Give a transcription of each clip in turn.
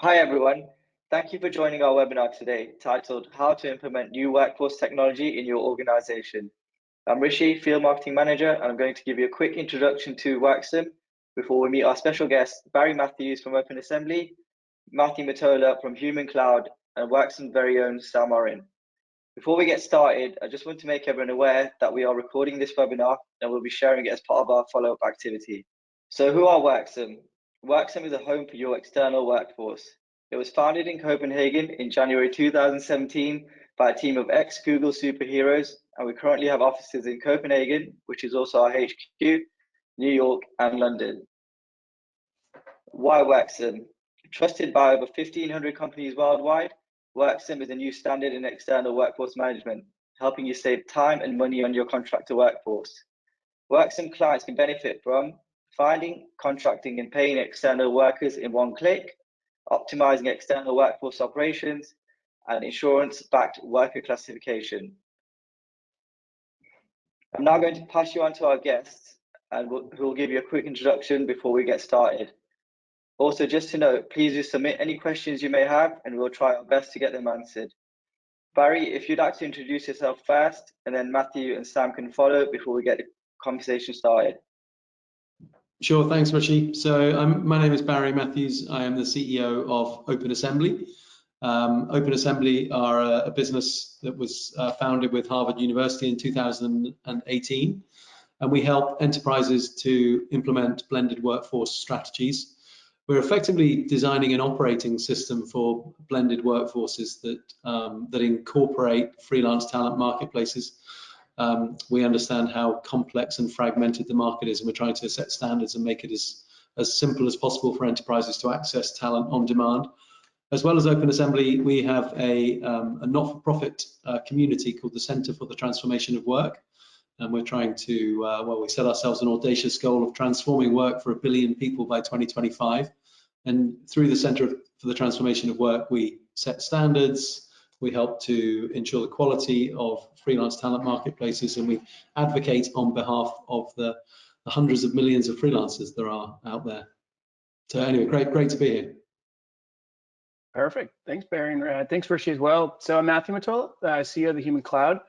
Hi everyone, thank you for joining our webinar today titled How to Implement New Workforce Technology in Your Organization. I'm Rishi, Field Marketing Manager, and I'm going to give you a quick introduction to Worksome before we meet our special guests, Barry Matthews from Open Assembly, Matthew Matola from Human Cloud, and Worksome's very own Sam Oren. Before we get started, I just want to make everyone aware that we are recording this webinar and we'll be sharing it as part of our follow-up activity. So who are Worksome? Worksome is a home for your external workforce. It was founded in Copenhagen in January 2017 by a team of ex-Google superheroes, and we currently have offices in Copenhagen, which is also our HQ, New York, and London. Why Worksome? Trusted by over 1,500 companies worldwide, Worksome is a new standard in external workforce management, helping you save time and money on your contractor workforce. Worksome clients can benefit from finding, contracting, and paying external workers in one click, optimizing external workforce operations, and insurance-backed worker classification. I'm now going to pass you on to our guests, and who will give you a quick introduction before we get started. Also, just to note, please do submit any questions you may have, and we'll try our best to get them answered. Barry, if you'd like to introduce yourself first, and then Matthew and Sam can follow before we get the conversation started. Sure, thanks, Rishi. So my name is Barry Matthews. I am the CEO of Open Assembly. Open Assembly are a business that was founded with Harvard University in 2018, and we help enterprises to implement blended workforce strategies. We're effectively designing an operating system for blended workforces that incorporate freelance talent marketplaces. We understand how complex and fragmented the market is, and we're trying to set standards and make it as simple as possible for enterprises to access talent on demand. As well as Open Assembly, we have a not-for-profit community called the Center for the Transformation of Work, and we're trying to, we set ourselves an audacious goal of transforming work for 1 billion people by 2025. And through the Center for the Transformation of Work, we set standards, we help to ensure the quality of freelance talent marketplaces, and we advocate on behalf of the hundreds of millions of freelancers there are out there. So anyway, great to be here. Perfect. Thanks, Barry, and thanks, Rishi, as well. So I'm Matthew Matola, CEO of the Human Cloud.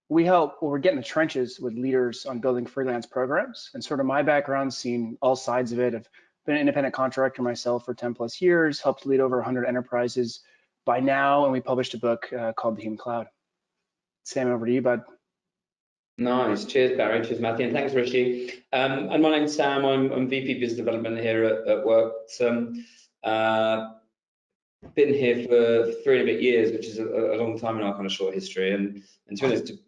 We're getting the trenches with leaders on building freelance programs, and sort of my background, seen all sides of it. I've been an independent contractor myself for 10+ years, helped lead over 100 enterprises by now, and we published a book called The Human Cloud. Sam, over to you, bud. Nice. Cheers, Barry. Cheers, Matthew. And thanks, Rishi. And my name's Sam. I'm VP Business Development here at Worksome. Been here for 3 and a bit years, which is a long time in our kind of short history. And to be honest, to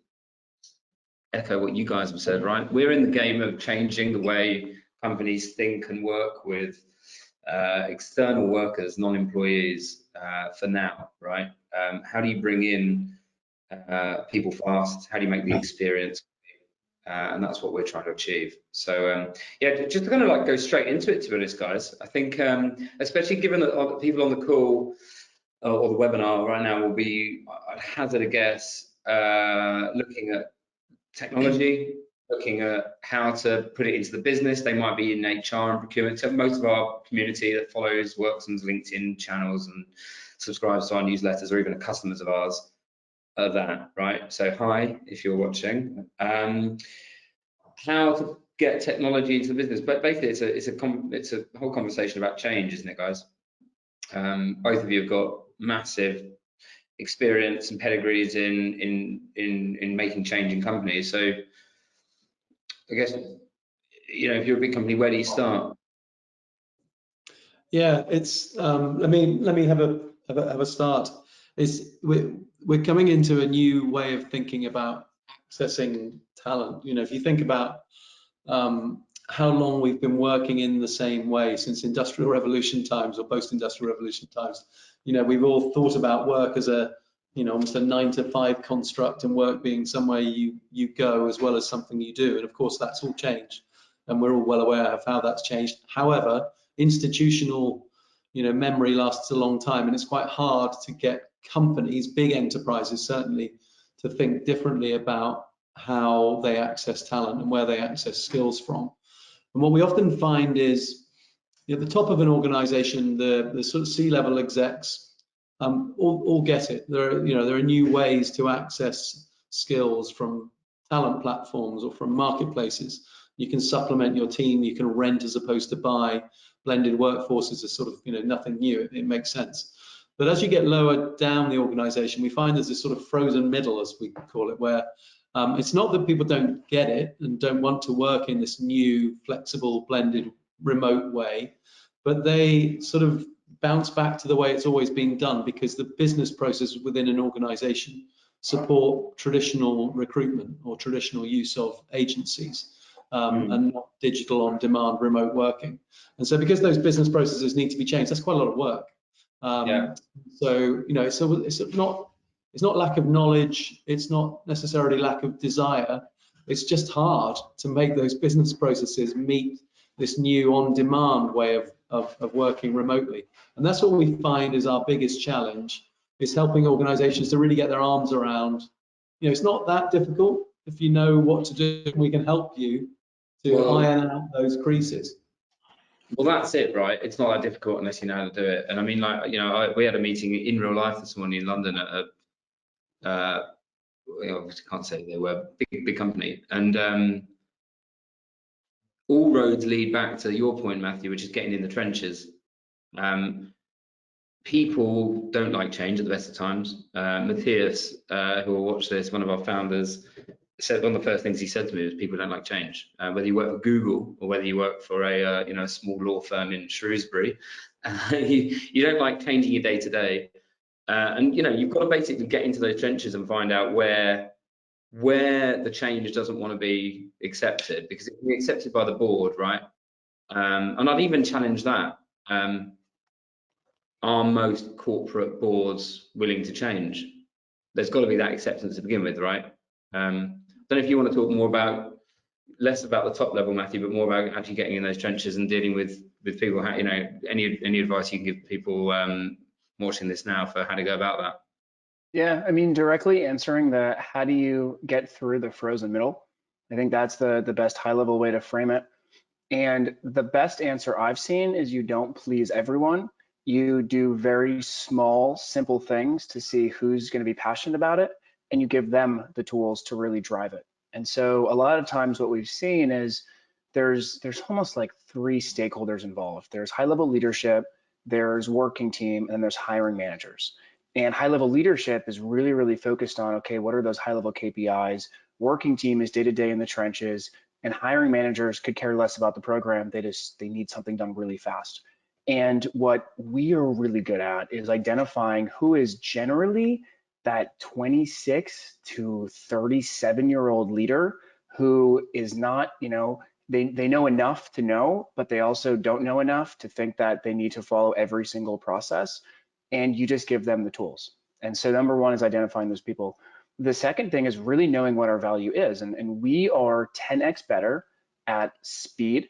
echo what you guys have said, right? We're in the game of changing the way companies think and work with external workers, non-employees, for now, right? How do you bring in people fast? How do you make the experience? And that's what we're trying to achieve. So yeah, just to kind of like go straight into it, to be honest, guys. I think especially given that people on the call or the webinar right now will be, I'd hazard a guess, looking at technology, looking at how to put it into the business. They might be in HR and procurement. So most of our community that follows Worksome's LinkedIn channels and subscribes to our newsletters, or even customers of ours, are that, right? So hi, if you're watching. How to get technology into the business, but basically it's a whole conversation about change, isn't it, guys? Both of you have got massive experience and pedigrees in making change in companies. So I guess, you know, if you're a big company, where do you start? Yeah, it's let me have a start. We're coming into a new way of thinking about accessing talent. You know, if you think about how long we've been working in the same way since Industrial Revolution times or post-Industrial Revolution times, you know, we've all thought about work as a, you know, almost a 9-to-5 construct, and work being somewhere you go as well as something you do. And of course, that's all changed, and we're all well aware of how that's changed. However, institutional, you know, memory lasts a long time, and it's quite hard to get companies, big enterprises certainly, to think differently about how they access talent and where they access skills from. And what we often find is at the top of an organization, the sort of C-level execs all get it. There are new ways to access skills from talent platforms or from marketplaces. You can supplement your team, you can rent as opposed to buy. Blended workforces are sort of nothing new. It makes sense. But as you get lower down the organization, we find there's this sort of frozen middle, as we call it, where it's not that people don't get it and don't want to work in this new, flexible, blended, remote way, but they sort of bounce back to the way it's always been done because the business processes within an organization support traditional recruitment or traditional use of agencies and not digital on-demand remote working. And so because those business processes need to be changed, that's quite a lot of work. So it's not lack of knowledge, it's not necessarily lack of desire, it's just hard to make those business processes meet this new on-demand way of working remotely. And that's what we find is our biggest challenge, is helping organizations to really get their arms around, it's not that difficult. If you know what to do, we can help you to iron out those creases. Well, that's it, right? It's not that difficult unless you know how to do it. And I mean, like, we had a meeting in real life this morning in London at a, obviously can't say they were big company, and all roads lead back to your point, Matthew, which is getting in the trenches. People don't like change at the best of times. Matthias, who will watch this, one of our founders, said one of the first things he said to me was people don't like change. Whether you work for Google or whether you work for a small law firm in Shrewsbury, you don't like changing your day to day. And you've got to basically get into those trenches and find out where the change doesn't want to be accepted, because it can be accepted by the board, right? And I'd even challenge that. Are most corporate boards willing to change? There's got to be that acceptance to begin with, right? I don't know if you want to talk more less about the top level, Matthew, but more about actually getting in those trenches and dealing with people. Any advice you can give people watching this now for how to go about that? Yeah, I mean, directly answering the how do you get through the frozen middle, I think that's the best high level way to frame it. And the best answer I've seen is you don't please everyone. You do very small, simple things to see who's going to be passionate about it, and you give them the tools to really drive it. And so a lot of times what we've seen is there's almost like 3 stakeholders involved. There's high-level leadership, there's working team, and then there's hiring managers. And high-level leadership is really, really focused on, okay, what are those high-level KPIs? Working team is day-to-day in the trenches, and hiring managers could care less about the program. They need something done really fast. And what we are really good at is identifying who is generally that 26 to 37-year-old leader who is not, they know enough to know, but they also don't know enough to think that they need to follow every single process. And you just give them the tools. And so number one is identifying those people. The second thing is really knowing what our value is. And we are 10x better at speed,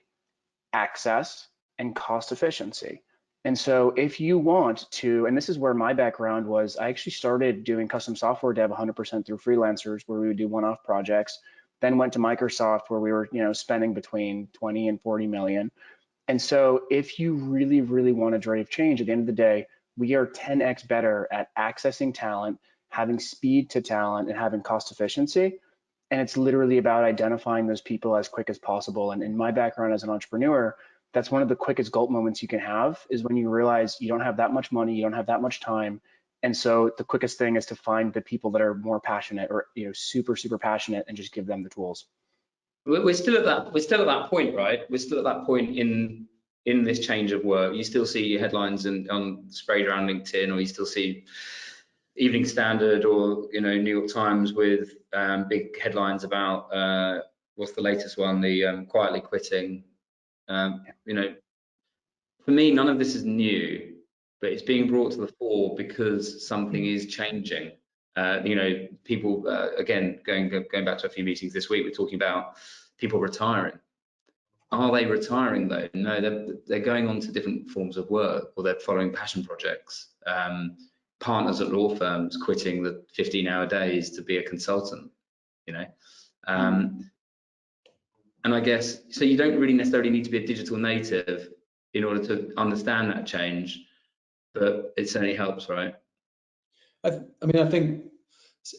access, and cost efficiency. And so if you want to, and this is where my background was, I actually started doing custom software dev 100% through freelancers where we would do one-off projects, then went to Microsoft where we were spending between 20 and 40 million. And so if you really, really want to drive change, at the end of the day, we are 10x better at accessing talent, having speed to talent, and having cost efficiency. And it's literally about identifying those people as quick as possible. And in my background as an entrepreneur, that's one of the quickest gulp moments you can have, is when you realize you don't have that much money, you don't have that much time. And so the quickest thing is to find the people that are more passionate or super, super passionate, and just give them the tools. We're still at that point, right? We're still at that point in this change of work. You still see headlines on sprayed around LinkedIn, or you still see Evening Standard or New York Times with big headlines about what's the latest one, the quietly quitting. For me, none of this is new, but it's being brought to the fore because something is changing. People again going back to a few meetings this week, we're talking about people retiring. Are they retiring though? No, they're going on to different forms of work, or they're following passion projects. Partners at law firms quitting the 15-hour days to be a consultant. And I guess so. You don't really necessarily need to be a digital native in order to understand that change, but it certainly helps, right? I mean, I think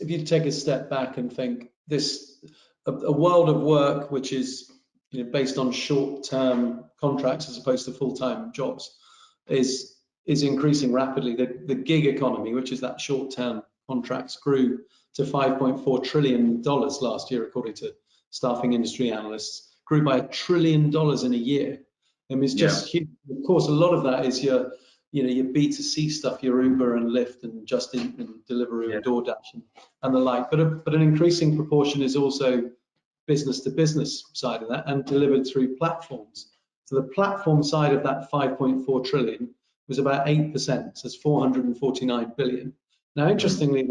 if you take a step back and think a world of work which is based on short-term contracts as opposed to full-time jobs is increasing rapidly. The gig economy, which is that short-term contracts, grew to $5.4 trillion last year, according to staffing industry analysts. Grew by $1 trillion in a year. I mean, it's just huge. Of course, a lot of that is your B2C stuff, your Uber and Lyft and Just Eat and Deliveroo and DoorDash and the like. But an increasing proportion is also business to business side of that and delivered through platforms. So the platform side of that 5.4 trillion was about 8%, so it's 449 billion. Now, interestingly,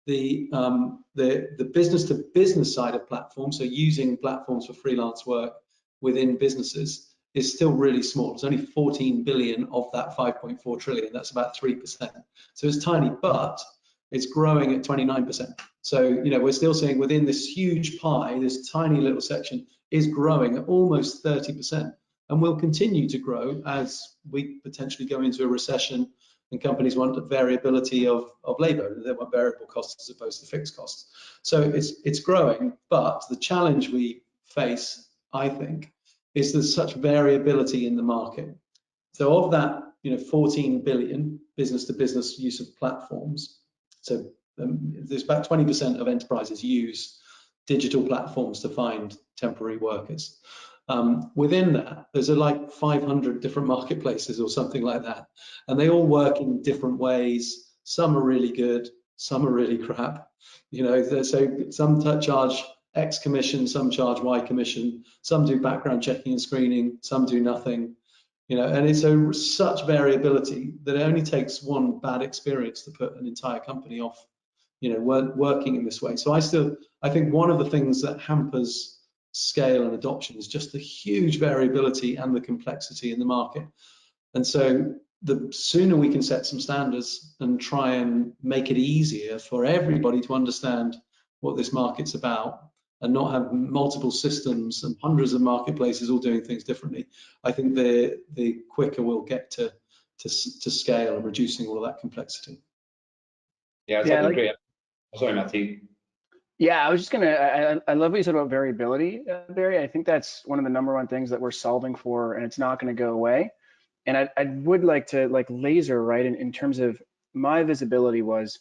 the business to business side of platforms, so using platforms for freelance work within businesses, is still really small. It's only 14 billion of that 5.4 trillion. That's about 3%. So it's tiny, but it's growing at 29%. So, we're still seeing within this huge pie, this tiny little section is growing at almost 30% and will continue to grow as we potentially go into a recession and companies want variability of labor. They want variable costs as opposed to fixed costs. So it's growing, but the challenge we face, I think, is there's such variability in the market. So of that, 14 billion business to business use of platforms, so there's about 20% of enterprises use digital platforms to find temporary workers. Within that, there's like 500 different marketplaces or something like that, and they all work in different ways. Some are really good, some are really crap. So some charge X commission, some charge Y commission, some do background checking and screening, some do nothing. And it's such variability that it only takes one bad experience to put an entire company off, working in this way. So I think one of the things that hampers scale and adoption is just the huge variability and the complexity in the market. And so the sooner we can set some standards and try and make it easier for everybody to understand what this market's about and not have multiple systems and hundreds of marketplaces all doing things differently, I think the quicker we'll get to scale and reducing all of that complexity. Yeah, I totally agree. Sorry, Matthew. Yeah, I was just I love what you said about variability, Barry. I think that's one of the #1 things that we're solving for, and it's not going to go away. And I would like to laser, right, in terms of my visibility was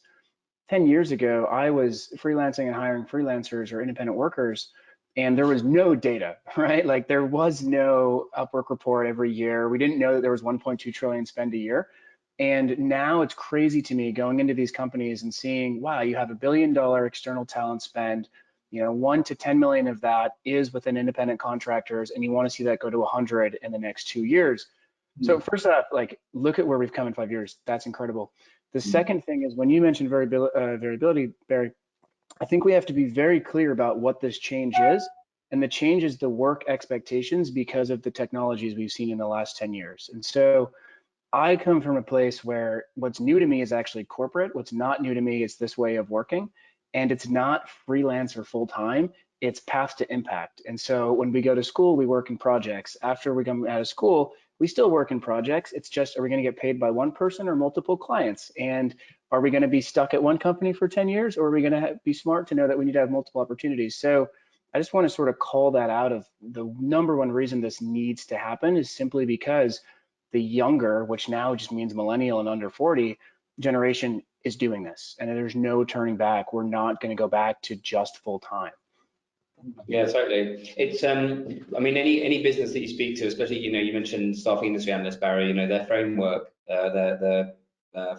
10 years ago, I was freelancing and hiring freelancers or independent workers, and there was no data, right? Like there was no Upwork report every year. We didn't know that there was 1.2 trillion spend a year. And now it's crazy to me going into these companies and seeing, wow, you have $1 billion external talent spend, 1 to 10 million of that is within independent contractors, and you want to see that go to 100 in the next 2 years. So first off, look at where we've come in 5 years. That's incredible. The second thing is when you mentioned variability, Barry, I think we have to be very clear about what this change is. And the change is the work expectations because of the technologies we've seen in the last 10 years. And so I come from a place where what's new to me is actually corporate. What's not new to me is this way of working. And it's not freelance or full-time, it's path to impact. And so when we go to school, we work in projects. After we come out of school, we still work in projects. It's just, are we going to get paid by one person or multiple clients? And are we going to be stuck at one company for 10 years, or are we going to be smart to know that we need to have multiple opportunities? So I just want to sort of call that out of the #1 reason this needs to happen is simply because the younger, which now just means millennial and under 40 generation, is doing this, and there's no turning back. We're not going to go back to just full time. Yeah, totally. It's I mean, any business that you speak to, especially you mentioned staffing industry analyst Barry, their framework, their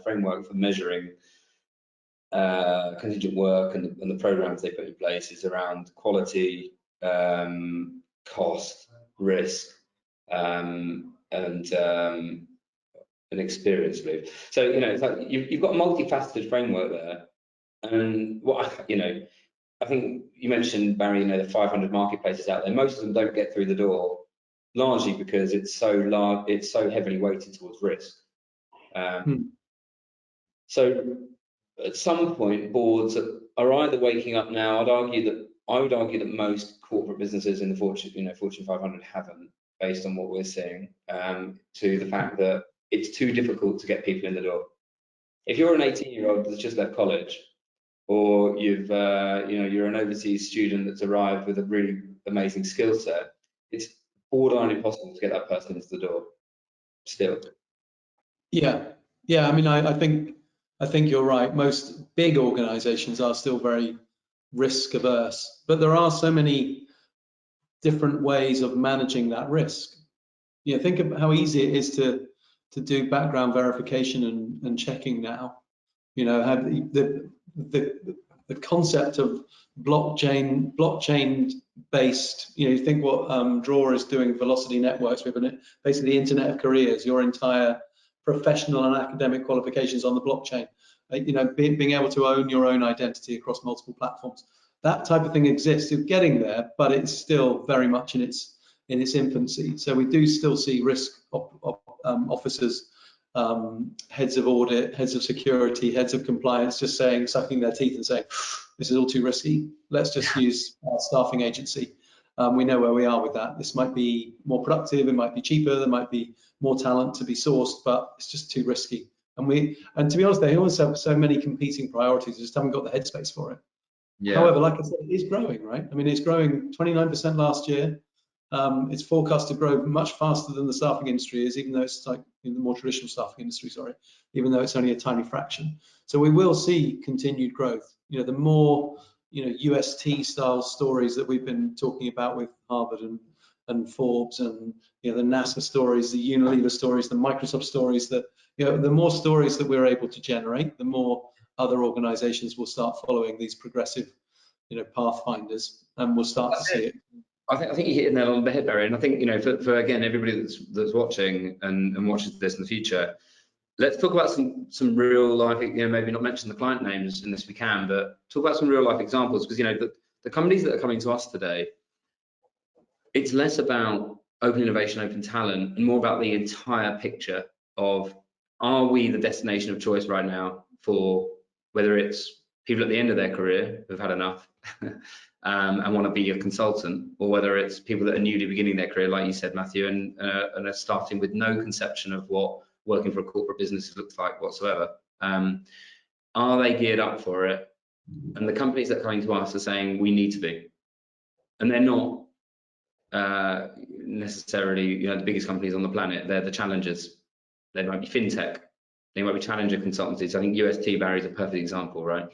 framework for measuring contingent work and the programs they put in place is around quality, cost, risk, and an experience loop. So it's like you've got a multifaceted framework there, and what I think you mentioned, Barry, the 500 marketplaces out there. Most of them don't get through the door, largely because it's so large, it's so heavily weighted towards risk. So at some point, boards are either waking up now. I would argue that most corporate businesses in the Fortune 500 haven't. based on what we're seeing, to the fact that it's too difficult to get people in the door. If you're an 18-year-old that's just left college, or you've you're an overseas student that's arrived with a really amazing skill set, it's borderline impossible to get that person into the door still. Yeah, I mean, I think you're right. Most big organizations are still very risk averse, but there are so many different ways of managing that risk. Think of how easy it is to do background verification and checking now. Have the concept of blockchain based, you think what Draw is doing, velocity networks, with basically the internet of careers, your entire professional and academic qualifications on the blockchain, being able to own your own identity across multiple platforms. That type of thing exists. It's getting there, but it's still very much in its infancy. So we do still see risk officers, heads of audit, heads of security, heads of compliance, just sucking their teeth and saying, this is all too risky. Let's just use our staffing agency. We know where we are with that. This might be more productive, it might be cheaper, there might be more talent to be sourced, but it's just too risky. And to be honest, they always have so many competing priorities, they just haven't got the headspace for it. Yeah. However, like I said, it is growing, right? I mean, it's growing 29% last year. It's forecast to grow much faster than the staffing industry is, even though it's like in the more traditional staffing industry, even though it's only a tiny fraction. So we will see continued growth. The more UST style stories that we've been talking about with Harvard and Forbes, and the NASA stories, the Unilever stories, the Microsoft stories, that the more stories that we're able to generate, the more other organizations will start following these progressive pathfinders, and we'll start to see it. I think you hit it nail on the head, Barry. And I think for again, everybody that's watching and watches this in the future, let's talk about some real life. Maybe not mention the client names unless we can, but talk about some real life examples, because the companies that are coming to us today, it's less about open innovation, open talent, and more about the entire picture of, are we the destination of choice right now for whether it's people at the end of their career who've had enough and want to be a consultant, or whether it's people that are newly beginning their career, like you said, Matthew, and are starting with no conception of what working for a corporate business looks like whatsoever. Are they geared up for it? And the companies that are coming to us are saying we need to be, and they're not necessarily the biggest companies on the planet. They're the challengers. They might be fintech, they might be challenger consultancies. I think UST, Barry, is a perfect example, right?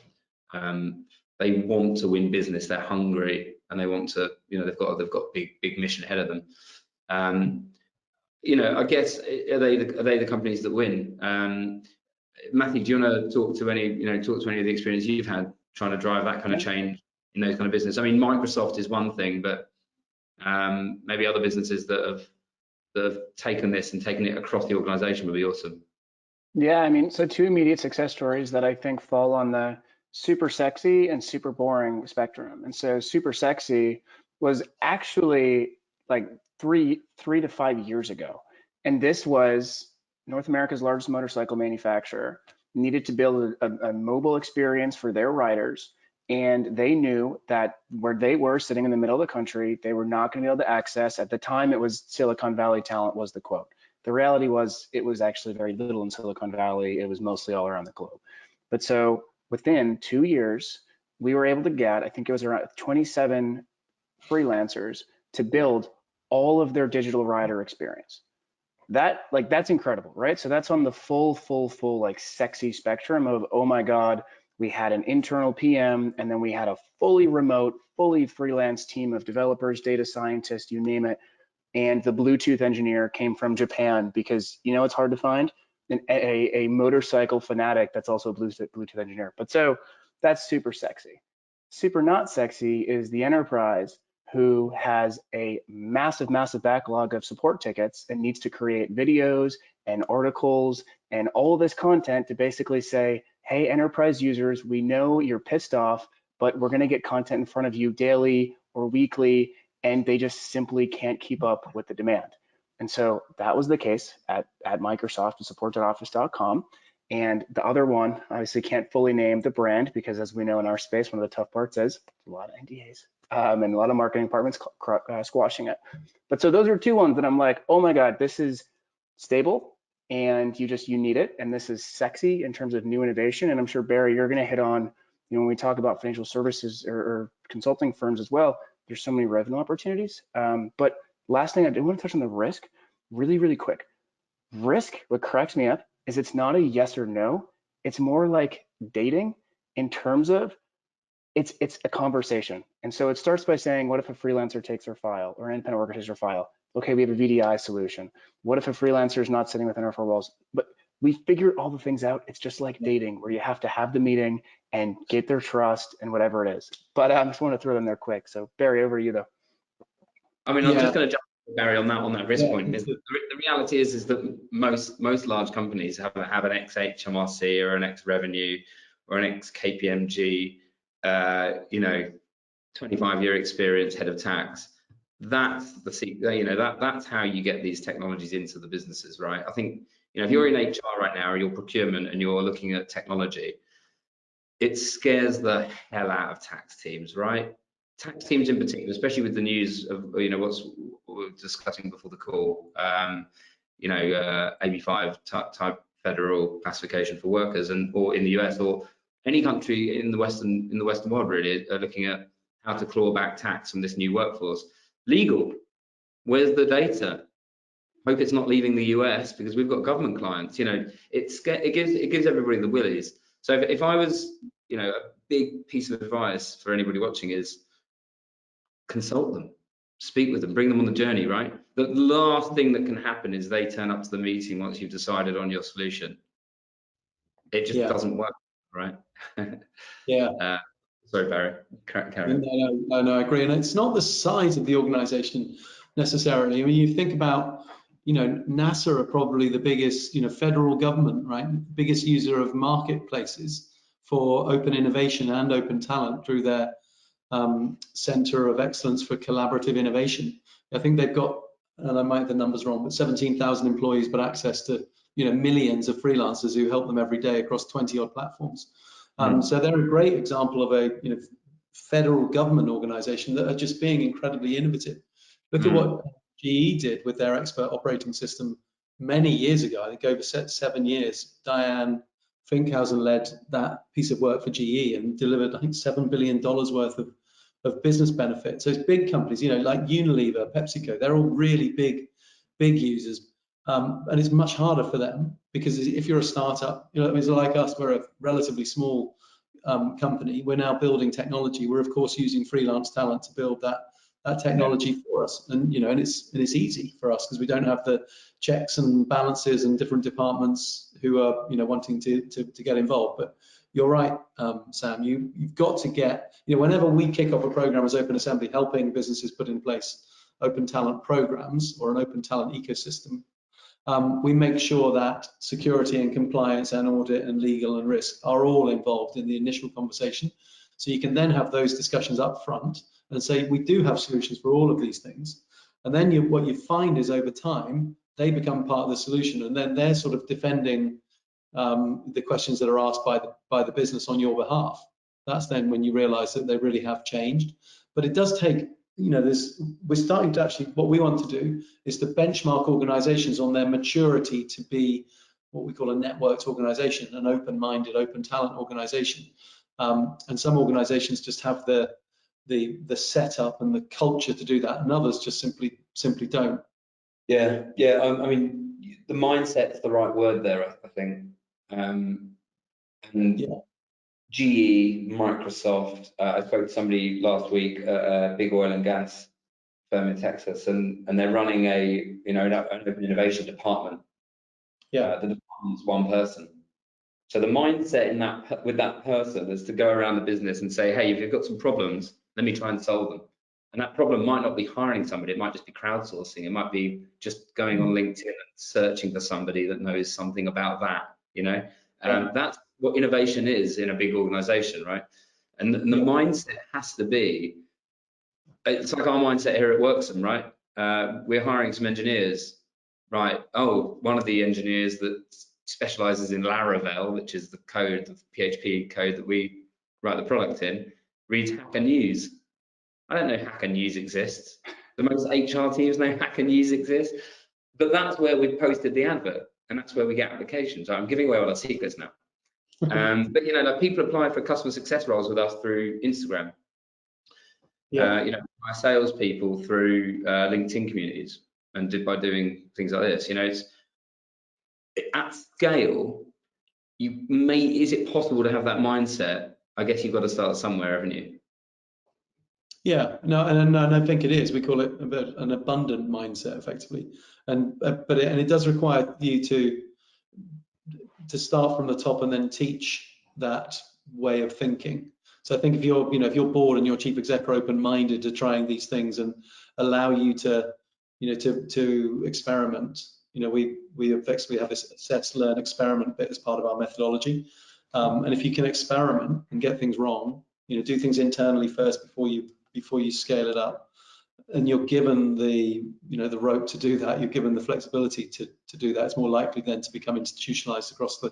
They want to win business. They're hungry, and they want to. They've got a big mission ahead of them. I guess are they the companies that win? Matthew, do you want to talk to any of the experience you've had trying to drive that kind of change in those kind of business? I mean, Microsoft is one thing, but maybe other businesses that have taken this and taken it across the organization would be awesome. Yeah, I mean, so two immediate success stories that I think fall on the super sexy and super boring spectrum. And so super sexy was actually like three to 5 years ago. And this was North America's largest motorcycle manufacturer, needed to build a mobile experience for their riders. And they knew that where they were sitting in the middle of the country, they were not going to be able to access. At the time, it was Silicon Valley talent was the quote. The reality was it was actually very little in Silicon Valley. It was mostly all around the globe. But so within 2 years, we were able to get, I think it was around 27 freelancers to build all of their digital rider experience. That's incredible, right? So that's on the full like sexy spectrum of, oh my God, we had an internal PM, and then we had a fully remote, fully freelance team of developers, data scientists, you name it. And the Bluetooth engineer came from Japan, because it's hard to find a motorcycle fanatic that's also a Bluetooth engineer. But so that's super sexy. Super not sexy is the enterprise who has a massive backlog of support tickets and needs to create videos and articles and all this content to basically say, hey, enterprise users, we know you're pissed off, but we're going to get content in front of you daily or weekly, and they just simply can't keep up with the demand. And so that was the case at Microsoft and support.office.com. And the other one, obviously can't fully name the brand, because as we know in our space, one of the tough parts is a lot of NDAs. and a lot of marketing departments squashing it. But so those are two ones that I'm like, oh my God, this is stable and you need it. And this is sexy in terms of new innovation. And I'm sure, Barry, you're going to hit on, when we talk about financial services or consulting firms as well, there's so many revenue opportunities. But last thing, I did want to touch on the risk really, really quick. Risk, what cracks me up is it's not a yes or no. It's more like dating in terms of it's a conversation. And so it starts by saying, what if a freelancer takes their file or an independent worker takes their file? Okay, we have a VDI solution. What if a freelancer is not sitting within our four walls? But we figure all the things out. It's just like dating, where you have to have the meeting and get their trust and whatever it is. But I just want to throw them there quick. So Barry, over to you though. I mean, I'm just going to jump, Barry, on that risk point. The reality is that most large companies have an ex HMRC or an ex revenue or an ex KPMG, 25-year experience head of tax. That's that's how you get these technologies into the businesses, right? I think, if you're in HR right now or you're procurement and you're looking at technology, it scares the hell out of tax teams, right? Tax teams in particular, especially with the news of what's we were discussing before the call, AB5 type federal classification for workers, or in the US or any country in the Western world really are looking at how to claw back tax from this new workforce. Legal, where's the data? Hope it's not leaving the US because we've got government clients. It gives everybody the willies. So if I was, a big piece of advice for anybody watching is consult them, speak with them, bring them on the journey, right? The last thing that can happen is they turn up to the meeting once you've decided on your solution. It just doesn't work, right? Yeah. Sorry, Barry, carry on. No, I agree. And it's not the size of the organization necessarily. I mean, you think about, NASA are probably the biggest, federal government, right? Biggest user of marketplaces for open innovation and open talent through their Center of Excellence for Collaborative Innovation. I think they've got, and I might have the numbers wrong, but 17,000 employees, but access to, millions of freelancers who help them every day across 20 odd platforms. So they're a great example of a federal government organization that are just being incredibly innovative. Look at what GE did with their expert operating system many years ago. I think over 7 years. Diane Finkhausen led that piece of work for GE and delivered, I think, $7 billion worth of business benefits. So it's big companies, like Unilever, PepsiCo, they're all really big users. And it's much harder for them because if you're a startup, it's like us, we're a relatively small company. We're now building technology. We're of course using freelance talent to build that technology for us, and it's easy for us because we don't have the checks and balances and different departments who are wanting to get involved. But you're right, Sam. You've got to get whenever we kick off a program as Open Assembly, helping businesses put in place open talent programs or an open talent ecosystem. We make sure that security and compliance and audit and legal and risk are all involved in the initial conversation. So you can then have those discussions up front and say, we do have solutions for all of these things. And then what you find is over time, they become part of the solution, and then they're sort of defending the questions that are asked by the business on your behalf. That's then when you realize that they really have changed. But it does take, we're starting to actually, what we want to do is to benchmark organizations on their maturity to be what we call a networked organization, an open-minded, open talent organization. And some organizations just have the setup and the culture to do that, and others just simply don't. Yeah. I mean, the mindset's the right word there, I think. GE, Microsoft. I spoke to somebody last week, a big oil and gas firm in Texas, and they're running an open innovation department. The department's one person. So the mindset with that person is to go around the business and say, hey, if you've got some problems, let me try and solve them. And that problem might not be hiring somebody, it might just be crowdsourcing, it might be just going on LinkedIn and searching for somebody that knows something about that, That's what innovation is in a big organization, right? And the mindset has to be, it's like our mindset here at Worksome, right? We're hiring some engineers, right? Oh, one of the engineers that specializes in Laravel, which is the PHP code that we write the product in, reads Hacker News. I don't know Hack and Use exists. The most HR teams know Hack and Use exists. But that's where we've posted the advert, and that's where we get applications. I'm giving away all our secrets now. But you know, like people apply for customer success roles with us through Instagram. Yeah. You know, our salespeople through LinkedIn communities, and by doing things like this. You know, it's at scale. Is it possible to have that mindset? I guess you've got to start somewhere, haven't you? Yeah, no, and I think it is. We call it an abundant mindset, effectively, and it does require you to start from the top and then teach that way of thinking. So I think if you're bored and your chief exec are open-minded to trying these things and allow you to experiment. You know, we effectively have this assess, learn, experiment bit as part of our methodology. And if you can experiment and get things wrong, you know, do things internally first before you scale it up, and you're given the rope to do that, you're given the flexibility to do that, it's more likely then to become institutionalized across the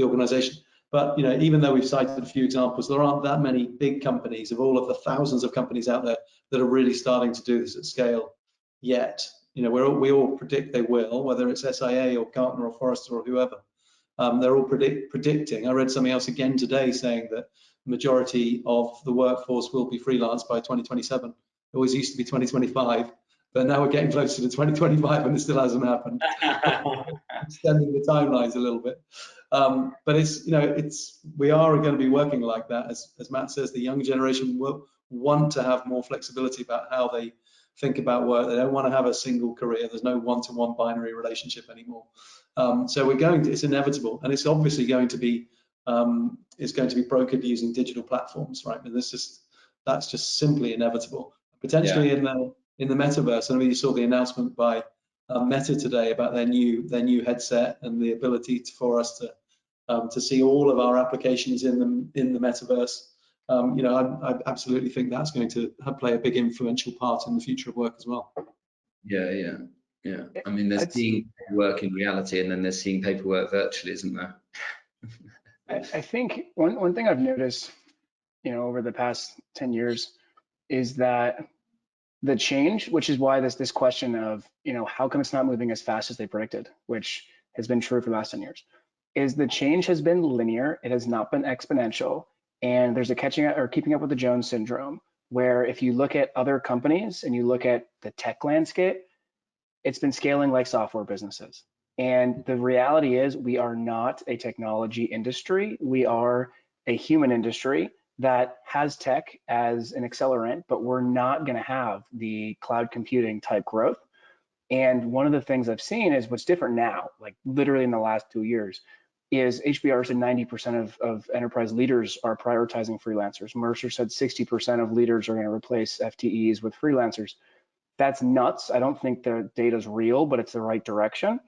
organization. But you know, even though we've cited a few examples, there aren't that many big companies of all of the thousands of companies out there that are really starting to do this at scale yet. You know, we all predict they will, whether it's SIA or Gartner or Forrester or whoever. They're all predicting. I read something else again today saying that the majority of the workforce will be freelance by 2027. It always used to be 2025, but now we're getting closer to 2025 and it still hasn't happened. Extending the timelines a little bit. But we are going to be working like that. As Matt says, the young generation will want to have more flexibility about how they think about work. They don't want to have a single career. There's no one-to-one binary relationship anymore. So it's inevitable, and it's obviously going to be brokered using digital platforms, right? And that's just simply inevitable. Potentially in the metaverse. I mean, you saw the announcement by Meta today about their new headset and the ability for us to see all of our applications in the metaverse. You know, I absolutely think that's going to play a big influential part in the future of work as well. Yeah. I mean, there's seeing work in reality, and then there's seeing paperwork virtually, isn't there? I think one thing I've noticed, you know, over the past 10 years is that the change, which is why this question of, you know, how come it's not moving as fast as they predicted, which has been true for the last 10 years, is the change has been linear. It has not been exponential. And there's a keeping up with the Jones syndrome, where if you look at other companies and you look at the tech landscape, it's been scaling like software businesses. And the reality is we are not a technology industry. We are a human industry that has tech as an accelerant, but we're not going to have the cloud computing type growth. And one of the things I've seen is what's different now, like literally in the last 2 years, is HBR said 90% of enterprise leaders are prioritizing freelancers. Mercer said 60% of leaders are going to replace FTEs with freelancers. That's nuts. I don't think the data is real, but it's the right direction.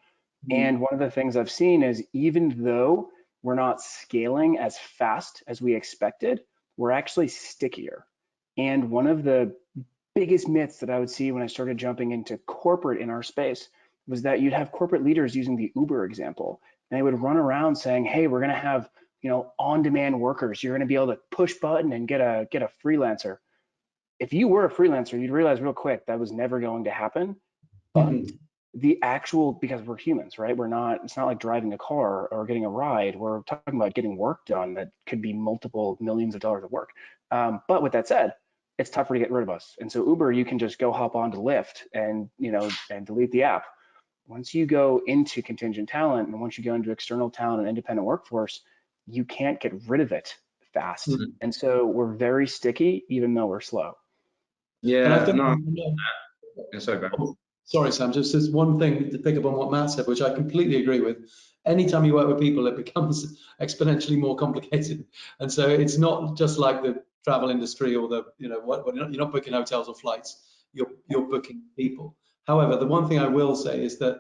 And one of the things I've seen is even though we're not scaling as fast as we expected, we're actually stickier. And one of the biggest myths that I would see when I started jumping into corporate in our space was that you'd have corporate leaders using the Uber example, and they would run around saying, hey, we're going to have, you know, on-demand workers. You're going to be able to push button and get a freelancer. If you were a freelancer, you'd realize real quick that was never going to happen. But because we're humans, right? It's not like driving a car or getting a ride. We're talking about getting work done that could be multiple millions of dollars of work. But with that said, it's tougher to get rid of us. And so Uber, you can just go hop onto Lyft and delete the app. Once you go into contingent talent and once you go into external talent and independent workforce, you can't get rid of it fast. And so we're very sticky, even though we're slow. Yeah. Sorry, Barry. Sorry, Sam, just one thing to pick up on what Matt said, which I completely agree with. Anytime you work with people, it becomes exponentially more complicated. And so it's not just like the travel industry or you're not booking hotels or flights, you're booking people. However, the one thing I will say is that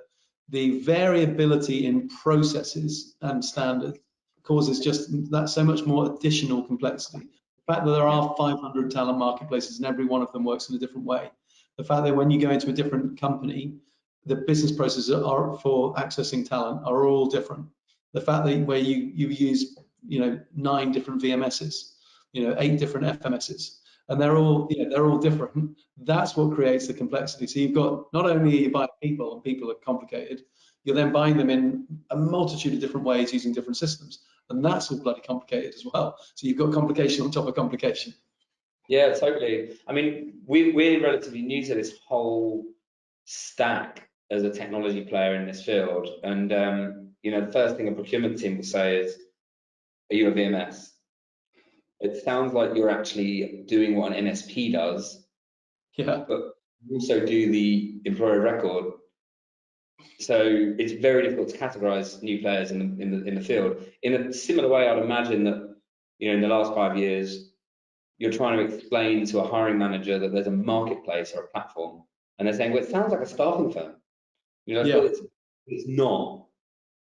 the variability in processes and standards causes just that so much more additional complexity. The fact that there are 500 talent marketplaces and every one of them works in a different way. The fact that when you go into a different company, the business processes for accessing talent are all different. The fact that where you use 9 different VMSs, 8 different FMSs, and they're all different. That's what creates the complexity. So you've got, not only are you buying people, and people are complicated, you're then buying them in a multitude of different ways using different systems, and that's all bloody complicated as well. So you've got complication on top of complication. Yeah, totally. I mean, we're relatively new to this whole stack as a technology player in this field, and the first thing a procurement team will say is, "Are you a VMS?" It sounds like you're actually doing what an MSP does, Yeah. but you also do the employer record. So it's very difficult to categorize new players in the field. In a similar way, I'd imagine that in the last 5 years, you're trying to explain to a hiring manager that there's a marketplace or a platform, and they're saying, "Well, it sounds like a staffing firm." Yeah. It's not,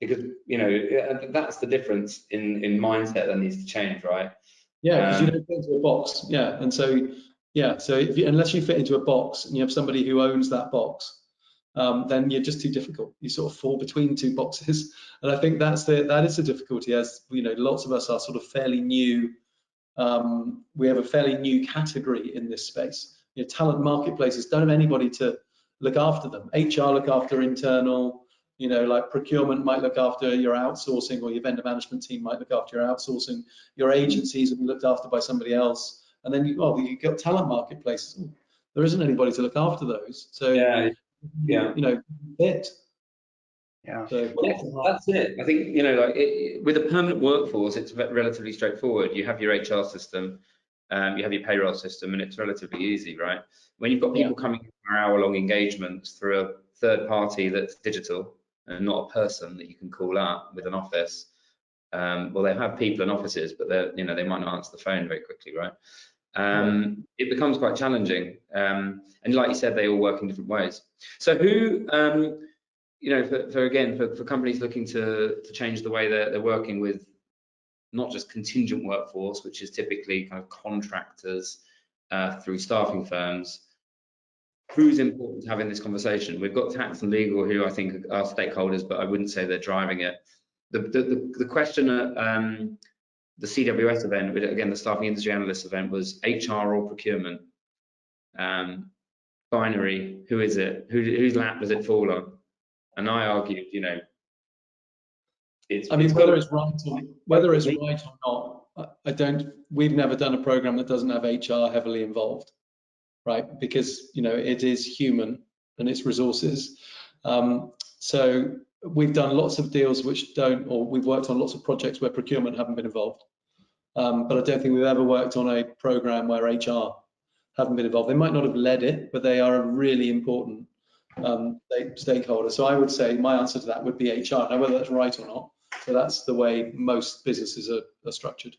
because that's the difference in mindset that needs to change, right? Yeah, because you don't fit into a box. Yeah, and so unless you fit into a box and you have somebody who owns that box, then you're just too difficult. You sort of fall between two boxes, and I think that is the difficulty. As lots of us are sort of fairly new. We have a fairly new category in this space. Talent marketplaces don't have anybody to look after them. HR look after internal. Like procurement might look after your outsourcing, or your vendor management team might look after your outsourcing. Your agencies will be looked after by somebody else. And then you've got talent marketplaces. There isn't anybody to look after those. So fit. Yeah. So, that's it. I think with a permanent workforce, it's relatively straightforward. You have your HR system, you have your payroll system, and it's relatively easy, right? When you've got people coming for hour-long engagements through a third party that's digital and not a person that you can call up with an office, well, they have people in offices, but they might not answer the phone very quickly, right? It becomes quite challenging, and like you said, they all work in different ways. So who for companies looking to change the way they're working with not just contingent workforce, which is typically kind of contractors through staffing firms, who's important to have in this conversation? We've got tax and legal, who I think are stakeholders, but I wouldn't say they're driving it. The question at the CWS event, again, the Staffing Industry Analyst event, was HR or procurement? Binary, who is it? Whose lap does it fall on? And I argued, whether it's right or not, we've never done a program that doesn't have HR heavily involved, right? Because it is human and it's resources. So we've done lots of deals which don't, or we've worked on lots of projects where procurement haven't been involved. But I don't think we've ever worked on a program where HR haven't been involved. They might not have led it, but they are a really important stakeholder. So I would say my answer to that would be HR. Now, whether that's right or not, so that's the way most businesses are structured.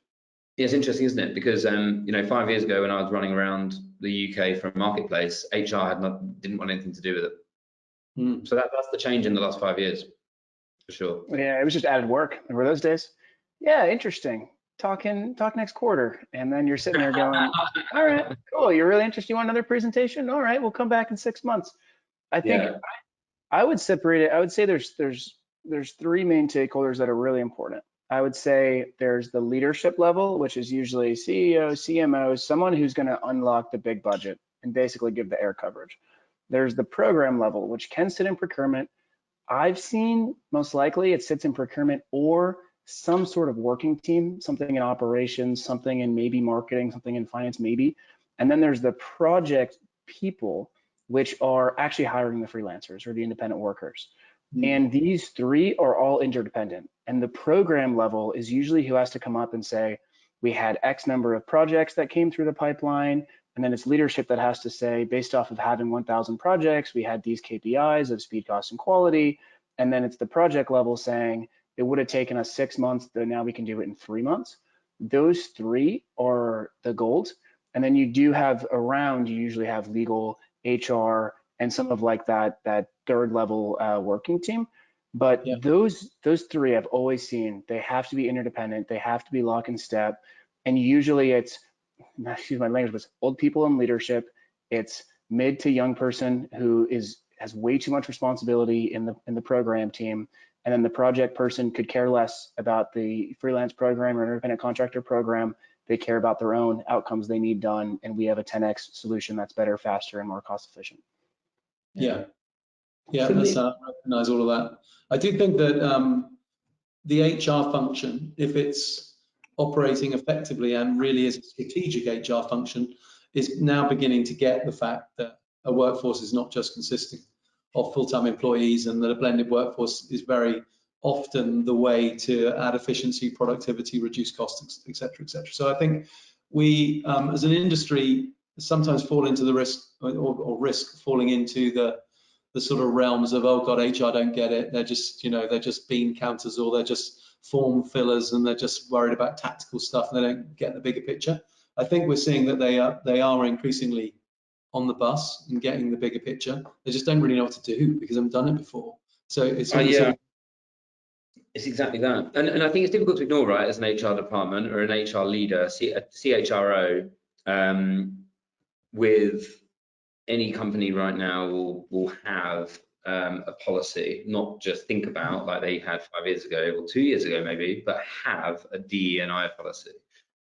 Yeah, it's interesting, isn't it? Because 5 years ago when I was running around the UK for a marketplace, HR didn't want anything to do with it. So that's the change in the last 5 years, for sure. Yeah, it was just added work. Remember those days? Yeah, interesting. Talk next quarter, and then you're sitting there going, all right, cool, you're really interested, you want another presentation? All right, we'll come back in 6 months. I think I would separate it. I would say there's three main stakeholders that are really important. I would say there's the leadership level, which is usually CEO, CMO, someone who's going to unlock the big budget and basically give the air coverage. There's the program level, which can sit in procurement. I've seen most likely it sits in procurement or some sort of working team, something in operations, something in maybe marketing, something in finance, maybe. And then there's the project people, which are actually hiring the freelancers or the independent workers. And these three are all interdependent. And the program level is usually who has to come up and say, we had X number of projects that came through the pipeline. And then it's leadership that has to say, based off of having 1,000 projects, we had these KPIs of speed, cost, and quality. And then it's the project level saying, it would have taken us 6 months, but now we can do it in 3 months. Those three are the gold. And then you do have around, you usually have legal, HR, and some of like that third level working team. But those three I've always seen, they have to be interdependent, they have to be lock and step. And usually it's, excuse my language, but it's old people in leadership, it's mid to young person who has way too much responsibility in the program team. And then the project person could care less about the freelance program or independent contractor program. They care about their own outcomes they need done, and we have a 10x solution that's better, faster, and more cost efficient. Yeah, So that's, I recognize all of that. I do think that the HR function, if it's operating effectively and really is a strategic HR function, is now beginning to get the fact that a workforce is not just consisting of full-time employees, and that a blended workforce is very often the way to add efficiency, productivity, reduce costs, et cetera, et cetera. So I think we, as an industry, sometimes fall into the risk or risk falling into the sort of realms of, oh God, HR don't get it. They're just, they're just bean counters, or they're just form fillers, and they're just worried about tactical stuff, and they don't get the bigger picture. I think we're seeing that they are increasingly on the bus and getting the bigger picture. They just don't really know what to do because they haven't done it before. So it's it's exactly that. And I think it's difficult to ignore, right, as an HR department or an HR leader, a CHRO, with any company right now will have a policy, not just think about like they had 5 years ago or 2 years ago maybe, but have a DE&I policy.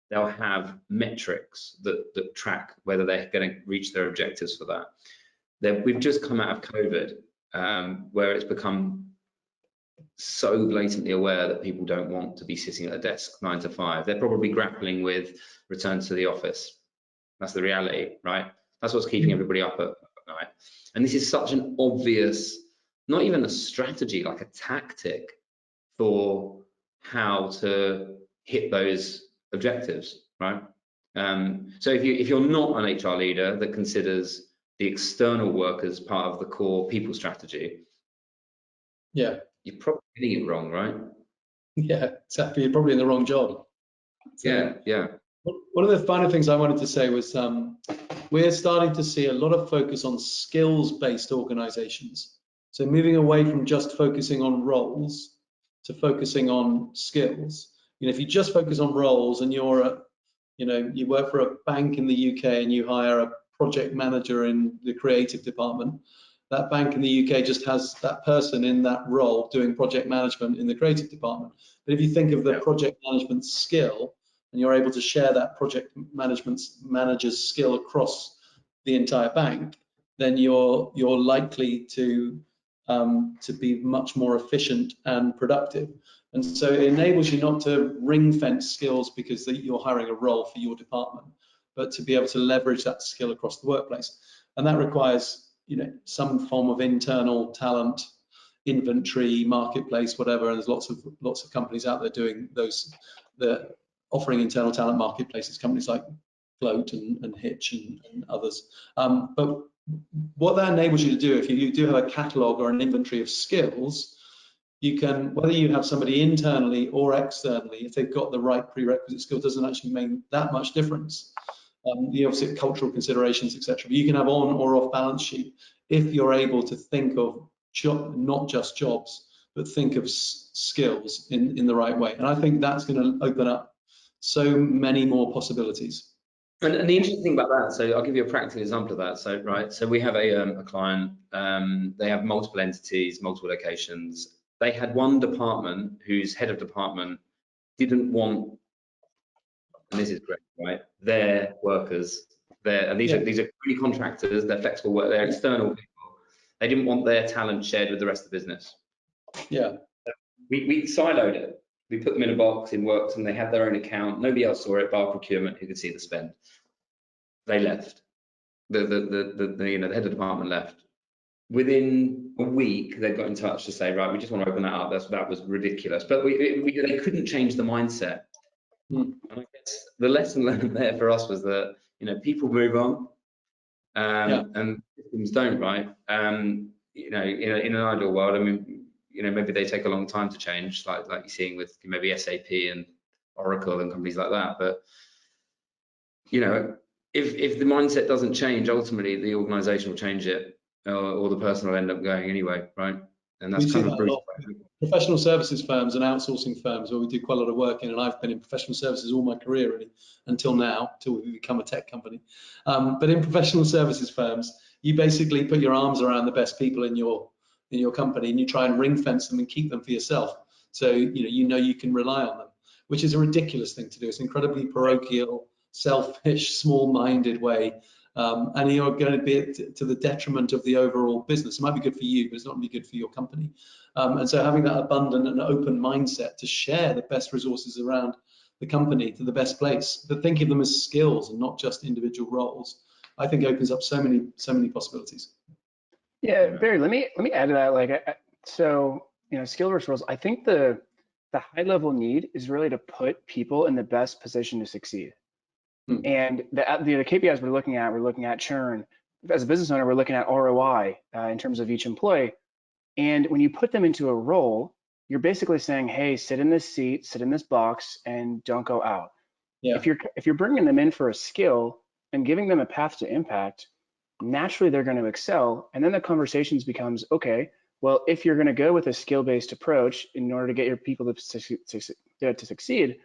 They'll have metrics that track whether they're going to reach their objectives for that. We've just come out of COVID, where it's become so blatantly aware that people don't want to be sitting at a desk 9 to 5. They're probably grappling with return to the office. That's the reality, right? That's what's keeping everybody up at night. And this is such an obvious, not even a strategy, like a tactic for how to hit those objectives, right? So if you're not an HR leader that considers the external workers part of the core people strategy, yeah, you're probably getting it wrong, right? Yeah, exactly. You're probably in the wrong job. So, yeah. One of the final things I wanted to say was we're starting to see a lot of focus on skills-based organizations. So moving away from just focusing on roles to focusing on skills. If you just focus on roles and you're you work for a bank in the UK and you hire a project manager in the creative department, that bank in the UK just has that person in that role doing project management in the creative department. But if you think of the project management skill, and you're able to share that project management manager's skill across the entire bank, then you're likely to be much more efficient and productive. And so it enables you not to ring fence skills because you're hiring a role for your department, but to be able to leverage that skill across the workplace. And that requires some form of internal talent inventory, marketplace, whatever. And there's lots of companies out there doing those. The offering internal talent marketplaces, companies like Float and Hitch and others. But what that enables you to do, if you do have a catalog or an inventory of skills, you can, whether you have somebody internally or externally, if they've got the right prerequisite skill, doesn't actually make that much difference. You obviously have cultural considerations, etc. But you can have on or off balance sheet if you're able to think of not just jobs, but think of skills in the right way. And I think that's going to open up so many more possibilities. And the interesting thing about that, so I'll give you a practical example of that. So we have a client, they have multiple entities, multiple locations. They had one department whose head of department didn't want, and this is great, right? Their workers, and these are free contractors, they're flexible work, they're external people. They didn't want their talent shared with the rest of the business. Yeah. We siloed it. We put them in a box in Worksome. They had their own account. Nobody else saw it, bar procurement, who could see the spend. They left. The head of department left. Within a week, they got in touch to say, right, we just want to open that up. That was ridiculous. But they couldn't change the mindset. And I guess the lesson learned there for us was that people move on, and systems don't, right? In an ideal world, I mean, maybe they take a long time to change, like you're seeing with maybe SAP and Oracle and companies like that. But if the mindset doesn't change, ultimately the organization will change it, or the person will end up going anyway, right? And that's kind of brutal. Professional services firms and outsourcing firms where we do quite a lot of work in, and I've been in professional services all my career really, until we become a tech company. But in professional services firms, you basically put your arms around the best people in your company, and you try and ring fence them and keep them for yourself. So you can rely on them. which is a ridiculous thing to do. It's an incredibly parochial, selfish, small-minded way. And you're going to be to the detriment of the overall business. It might be good for you, but it's not going to be good for your company. And so having that abundant and open mindset to share the best resources around the company to the best place, but think of them as skills and not just individual roles, I think opens up so many possibilities. Yeah, Barry, let me add to that. Like, so skill versus roles. I think the high level need is really to put people in the best position to succeed. And the KPIs we're looking at churn. As a business owner, we're looking at ROI in terms of each employee. And when you put them into a role, you're basically saying, hey, sit in this seat, sit in this box, and don't go out. Yeah. If you're bringing them in for a skill and giving them a path to impact, naturally they're going to excel. And then the conversations becomes, okay, well, if you're going to go with a skill-based approach in order to get your people to succeed,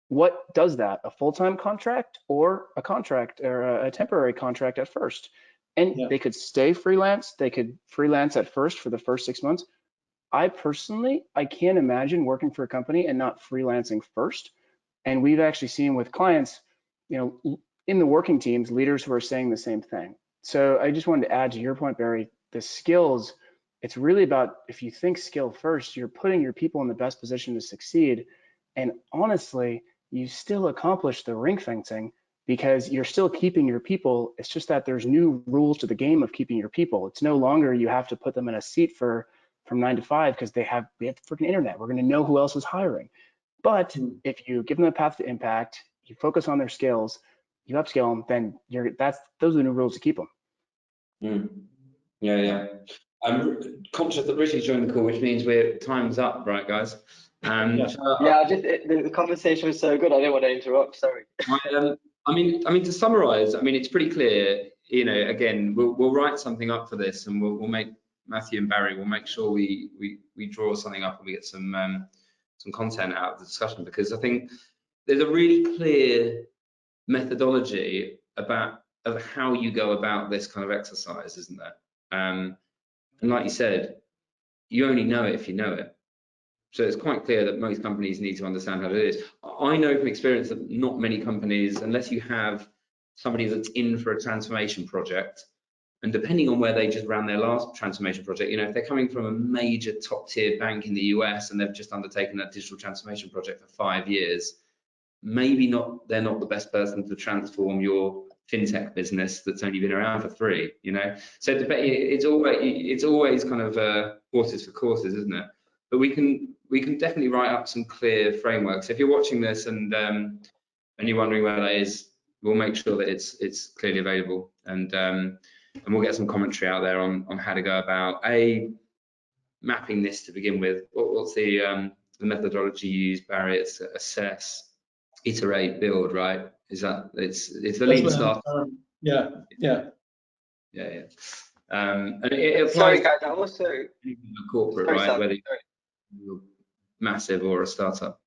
what does that? A full-time contract or a contract or a temporary contract at first? And they could stay freelance. They could freelance at first for the first 6 months. I can't imagine working for a company and not freelancing first. And we've actually seen with clients, in the working teams, leaders who are saying the same thing. So I just wanted to add to your point, Barry, the skills, it's really about, if you think skill first, you're putting your people in the best position to succeed. And honestly, you still accomplish the ring fencing because you're still keeping your people. It's just that there's new rules to the game of keeping your people. It's no longer you have to put them in a seat from 9 to 5 because we have the freaking internet. We're going to know who else is hiring. But if you give them a path to impact, you focus on their skills, you upskill them, then those are the new rules to keep them. Yeah. I'm conscious that Richie's joined the call, which means time's up, right, guys? The conversation was so good, I didn't want to interrupt. Sorry. I mean, to summarise, it's pretty clear. Again, we'll write something up for this, and we'll make Matthew and Barry. We'll make sure we draw something up and we get some content out of the discussion, because I think there's a really clear methodology of how you go about this kind of exercise, isn't there? And like you said, you only know it if you know it. So it's quite clear that most companies need to understand how to do this. I know from experience that not many companies, unless you have somebody that's in for a transformation project, and depending on where they just ran their last transformation project, if they're coming from a major top tier bank in the US and they've just undertaken that digital transformation project for 5 years, maybe they're not the best person to transform your fintech business that's only been around for 3, So it's always kind of horses for courses, isn't it? But we can definitely write up some clear frameworks. If you're watching this and you're wondering where that is, we'll make sure that it's clearly available, and we'll get some commentary out there on how to go about mapping this to begin with. What's the methodology used, Barry? It's assess, iterate, build, right? Is that it's the lean startup? Yeah. And it applies. Sorry, guys. I also to corporate, right? Sam, Whether you're massive or a startup.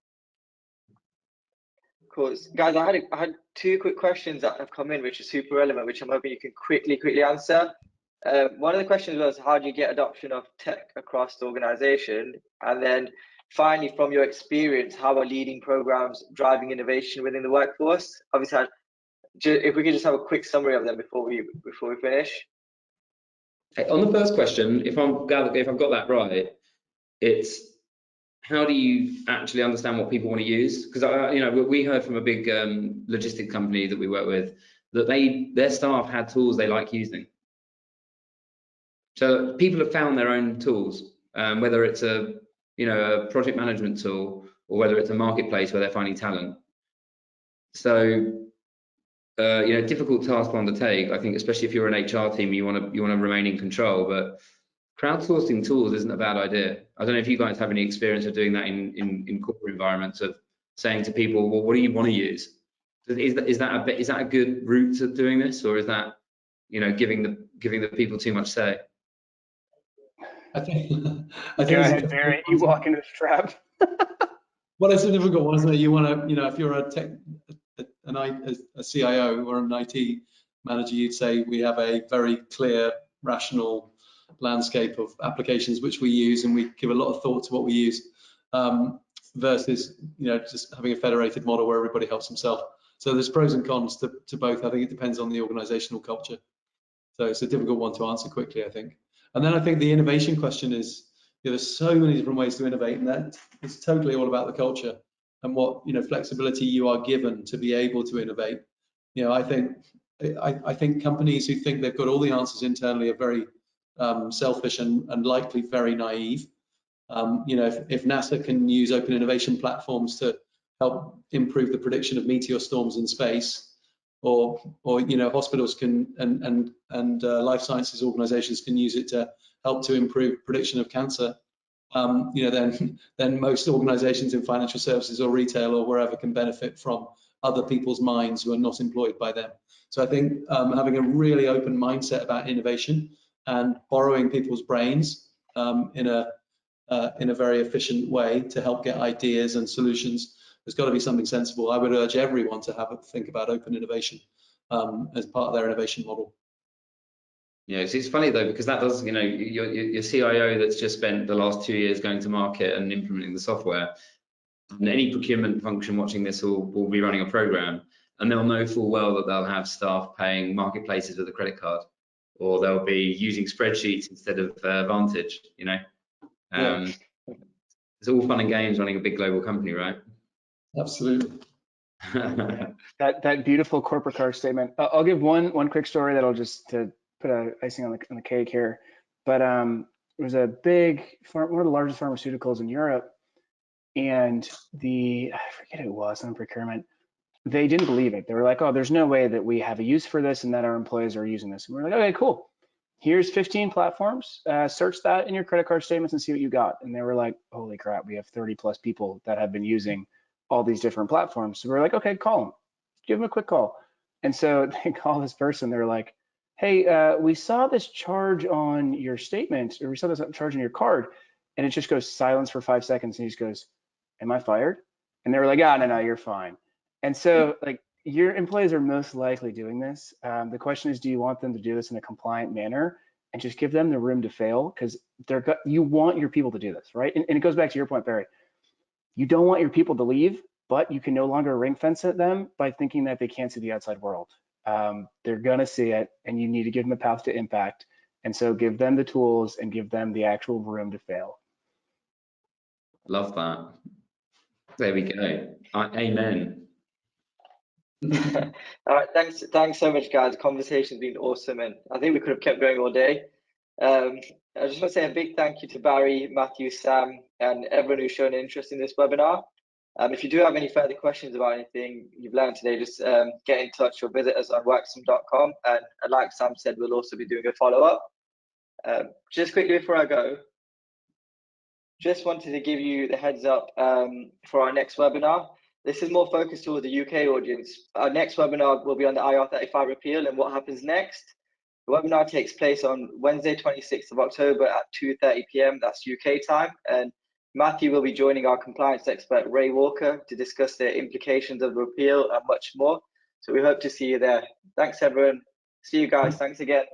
Cool. Guys, I had 2 quick questions that have come in, which are super relevant, which I'm hoping you can quickly answer. One of the questions was, how do you get adoption of tech across the organization? And then finally, from your experience, how are leading programs driving innovation within the workforce? Obviously, if we could just have a quick summary of them before we finish. Okay, on the first question, if I've got that right, it's how do you actually understand what people want to use? Because we heard from a big logistic company that we work with that their staff had tools they like using. So people have found their own tools, whether it's a project management tool or whether it's a marketplace where they're finding talent. So difficult task to undertake. I think, especially if you're an HR team, you want to remain in control. But crowdsourcing tools isn't a bad idea. I don't know if you guys have any experience of doing that in corporate environments, of saying to people, well, what do you want to use? Is that a good route to doing this, or is that giving the people too much say? I think Go ahead, Barry. You walk into the trap. Well, it's a difficult one, isn't it? You want to, if you're a CIO or an IT manager, you'd say we have a very clear, rational landscape of applications which we use, and we give a lot of thought to what we use. versus just having a federated model where everybody helps himself. So there's pros and cons to both. I think it depends on the organizational culture. So it's a difficult one to answer quickly, I think. And then I think the innovation question is, there's so many different ways to innovate, and that it's totally all about the culture and what flexibility you are given to be able to innovate. I think companies who think they've got all the answers internally are very selfish and likely very naive. If NASA can use open innovation platforms to help improve the prediction of meteor storms in space, or hospitals can and life sciences organizations can use it to help to improve prediction of cancer, then most organizations in financial services or retail or wherever can benefit from other people's minds who are not employed by them. So I think having a really open mindset about innovation and borrowing people's brains in a very efficient way to help get ideas and solutions, there's got to be something sensible. I would urge everyone to have a think about open innovation as part of their innovation model. Yeah, it's funny though, because that does, your CIO that's just spent the last 2 years going to market and implementing the software, and any procurement function watching this will be running a program, and they'll know full well that they'll have staff paying marketplaces with a credit card, or they'll be using spreadsheets instead of Vantage. Yeah. It's all fun and games running a big global company, right? Absolutely. That beautiful corporate card statement. I'll give one quick story that'll just to put a icing on the cake here. But it was a big one of the largest pharmaceuticals in Europe, and I forget who it was on procurement. They didn't believe it. They were like, "Oh, there's no way that we have a use for this and that our employees are using this." And we're like, "Okay, cool. Here's 15 platforms. Search that in your credit card statements and see what you got." And they were like, "Holy crap, we have 30 plus people that have been using all these different platforms." So we're like, "Okay, call them. Give them a quick call." And so they call this person. They're like, "Hey, we saw this charge on your statement, or we saw this charge on your card," and it just goes silence for 5 seconds, and he just goes, "Am I fired?" And they were like, "Ah, no, you're fine." And so, like, your employees are most likely doing this. The question is, do you want them to do this in a compliant manner and just give them the room to fail? Because you want your people to do this, right? And it goes back to your point, Barry. You don't want your people to leave, but you can no longer ring fence at them by thinking that they can't see the outside world. They're gonna see it, and you need to give them a path to impact. And so give them the tools and give them the actual room to fail. Love that. There we go. Amen. All right, thanks so much, guys. The conversation's been awesome, and I think we could have kept going all day. I just want to say a big thank you to Barry, Matthew, Sam, and everyone who's shown interest in this webinar. If you do have any further questions about anything you've learned today, just get in touch or visit us on worksome.com. And like Sam said, we'll also be doing a follow-up. Just quickly before I go, just wanted to give you the heads up for our next webinar. This is more focused towards the UK audience. Our next webinar will be on the IR35 repeal and what happens next. The webinar takes place on Wednesday, 26th of October at 2:30 p.m. That's UK time. And Matthew will be joining our compliance expert, Ray Walker, to discuss the implications of the repeal and much more. So we hope to see you there. Thanks, everyone. See you guys. Thanks again.